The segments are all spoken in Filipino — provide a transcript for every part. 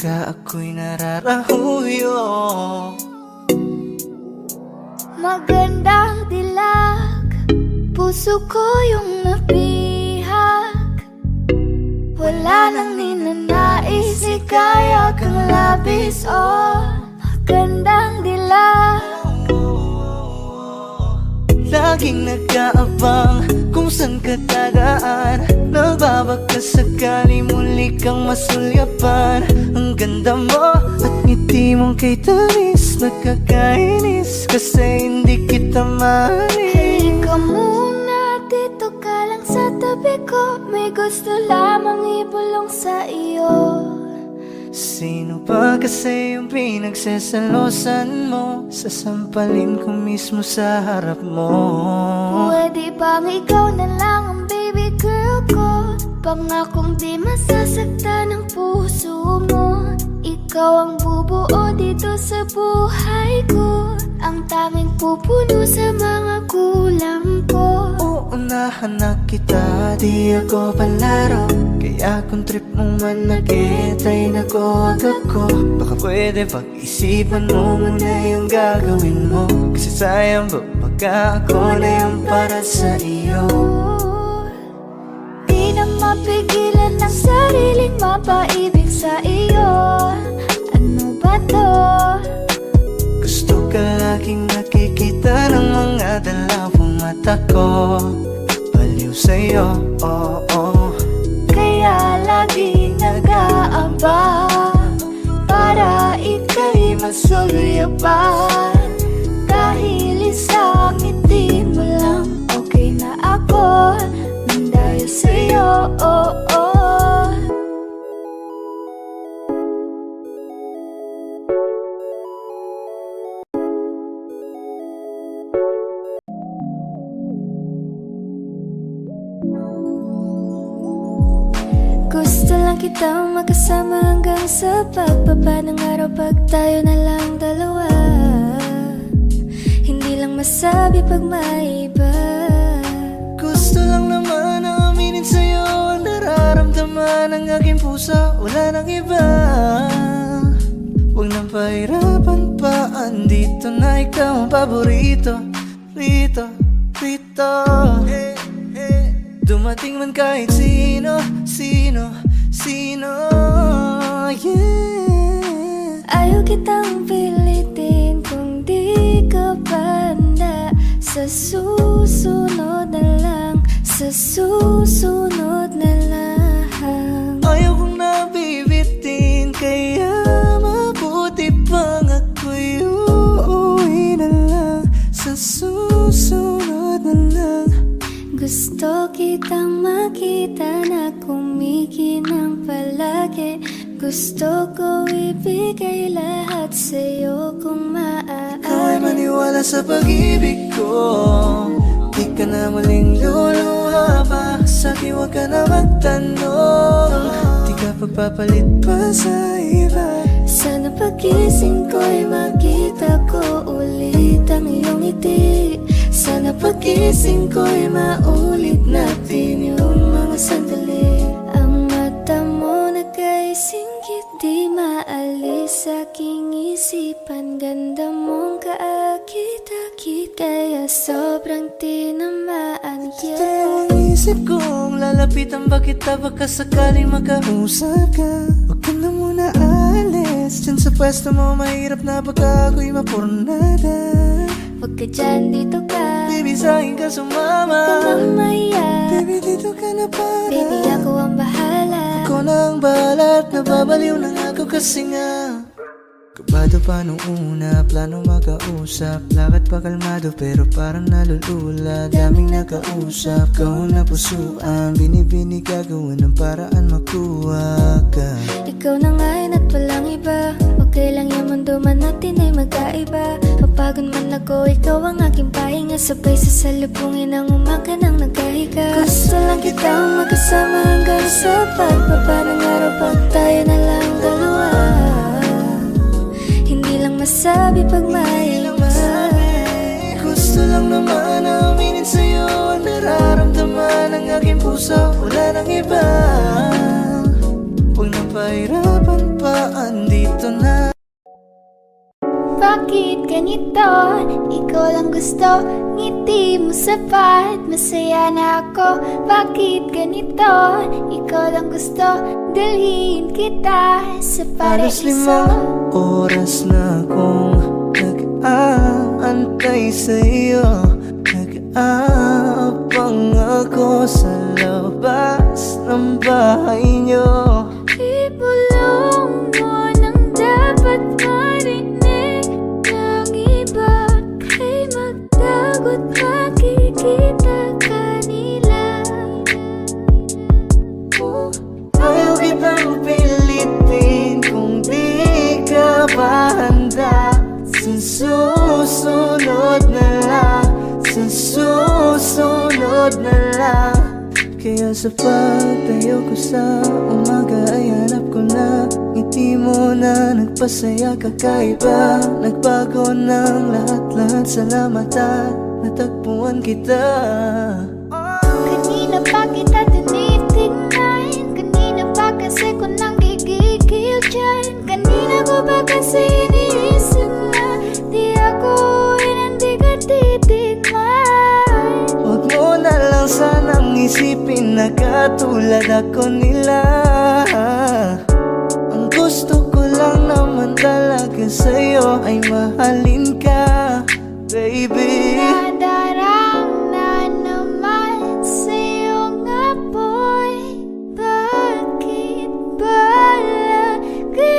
pagka ako'y nararahuyo. Magandang dilag, puso ko yung napihag. Wala nang ninanais, ikaya kang labis. Oh, magandang dilag. Laging nag-aabang kung saan ka tagaan. Nagbabaka sakali muli kang masulyapan. Ang ganda mo at ngiti mong kay tamis. Nagkakainis kasi hindi kita maalis. Halika muna, dito ka lang sa tabi ko. May gusto lamang ibulong sa iyo. Sino pa kasi yung pinagsasalosan mo? Sasampalin ko mismo sa harap mo. Pwede bang ikaw na lang ang baby girl ko? Pangakong di masasaktan ang puso mo. Ikaw ang bubuo dito sa buhay ko, ang tanging pupuno sa mga kulang ko. Uunahan na kita, di ako palaro. Kaya kung trip mong manakit ay nakuwag ako. Baka pwede pag-isipan mo muna yung gagawin mo. Kasi sayang ba pagka ako na yung para sa iyo. Di na mapigilan ang sariling mapaibig sa iyo. Ano ba to? Gusto ka laging nakikita ng mga dalawang mata ko. Baliw sa'yo, oh, oh. Kaya laging nag-aabang para ika'y masulyapan. Dahil isang ngiti mo lang, okay na ako nang dahil sa'yo, oh, oh. Gusto lang kitang magkasama hanggang sa pagbaba ng araw, pag tayo na lang dalawa. Hindi lang masabi pag may iba. Gusto lang naman na aminin sa'yo ang nararamdaman ng aking puso. Wala nang iba. Huwag nang pahirapan pa, andito na ikaw ang paborito. Rito, rito, hey, hey. Dumating man kahit sino, sino, sino, yeah. Ayaw kitang pilitin kung di ka banda. Sa susunod na lang, sa susunod na lang. Ayaw kong nabibitin, kaya mabuti pang ako'y uuwi na lang. Sa susunod na lang. Gusto kitang makita na kumikinang palagi. Gusto ko ibigay lahat sa'yo kung maaari. Ikaw ay maniwala sa pag-ibig ko. Di ka na muling luluha pa. Sa'kin huwag ka na magtanong. Di ka pagpapalit pa sa iba. Sana pagising ko'y makita ko ulit ang iyong ngiti. Sana pagising ko'y maulit natin yung mga sandali. Ang mata mo nagkaisingkit, di maalis sa aking isipan. Ganda mong kaakit-akit, kaya sobrang tinamaan, yeah. Ang isip kong lalapitan ba kita, baka sakaling makausap ka. Huwag ka na muna alis, dyan sa pwesto mo mahirap na baka ako'y mapurnada. Huwag ka dyan, dito ka. Baby, sa'kin ka sumama. Huwag ka mamaya. Baby, dito ka na para. Baby, ako ang bahala. Ako na ang bahala at nababaliw na nga ako kasi nga kabado pa nung una, plano makausap. Lakad pa kalmado pero parang nalulula. Daming nakausap, kahon na pusuan. Binibini gagawa ng paraan makuha ka. Ikaw na nga yun at walang iba. Okay lang yung mundo man natin ay magkaiba. Mapagod man ako, ikaw ang aking pahinga. Sabay sasalubungin ang umaga nang nagkahiga. Gusto lang kitang magkasama hanggang sa pagbaba ng araw, pag tayo na lang dalawa. Hindi lang masabi pag may iba. Gusto lang naman na aminin sa'yo ang nararamdaman ng aking puso. Wala nang iba. Huwag nang pahirapan pa, bakit ganito? Ikaw lang gusto, ngiti mo sapat. Masaya na ako, bakit ganito? Ikaw lang gusto, dalhin kita sa Halos paraiso. 5 oras na akong nag-aantay sa'yo. Nag-aabang ako sa labas ng bahay niyo. Ibulong mo nang dapat marinig ng iba. Kay magdagot makikita kanila. Ayaw kitang pilitin kung di ka ba handa. Sa susunod na lang, sa susunod na lang. Kaya sa pagtayo ko sa umaga ay hanap ko na ngiti mo na nagpasaya kakaiba. Nagbago ng lahat-lahat, salamat at natagpuan kita. Kanina pa kita tinitingnan, kanina pa kasi ko nang gigigil dyan. Kanina ko ba kasi iniisip na di ako hindi ka titigman. Huwag mo na lang sanang isipin na katulad ako nila. Ang gusto ko lang naman talaga sa'yo ay mahalin ka, baby. Nadarang na naman sa iyong apoy. Bakit ba lagi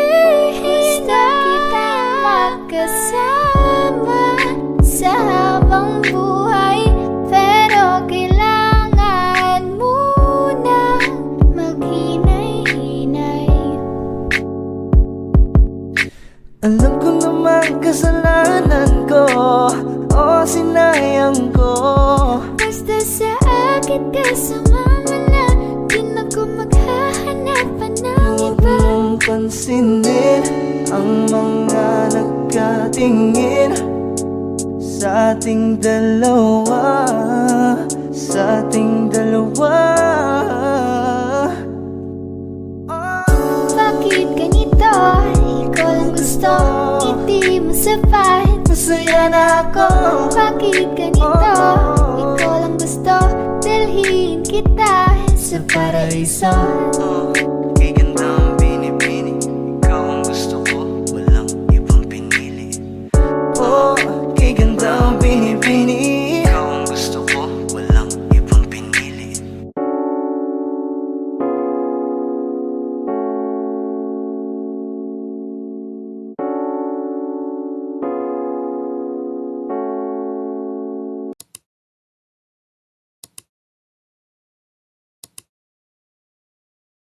na kita magkasama sa habang buhay? Pero kailangan muna maghinay-hinay. Alam ko naman kasalanan ko, o sinayang ko. Basta sa akin ka sumama na, di na ko maghahanapan ng Huwag iba. mong pansinin ang mga nagkatingin sa ating dalawa, sa ating dalawa. Bakit ganito? Ikaw lang gusto, ngiti mo sapat. Masaya na ako. Bakit ganito? Ikaw lang gusto, dalhin kita sa paraiso.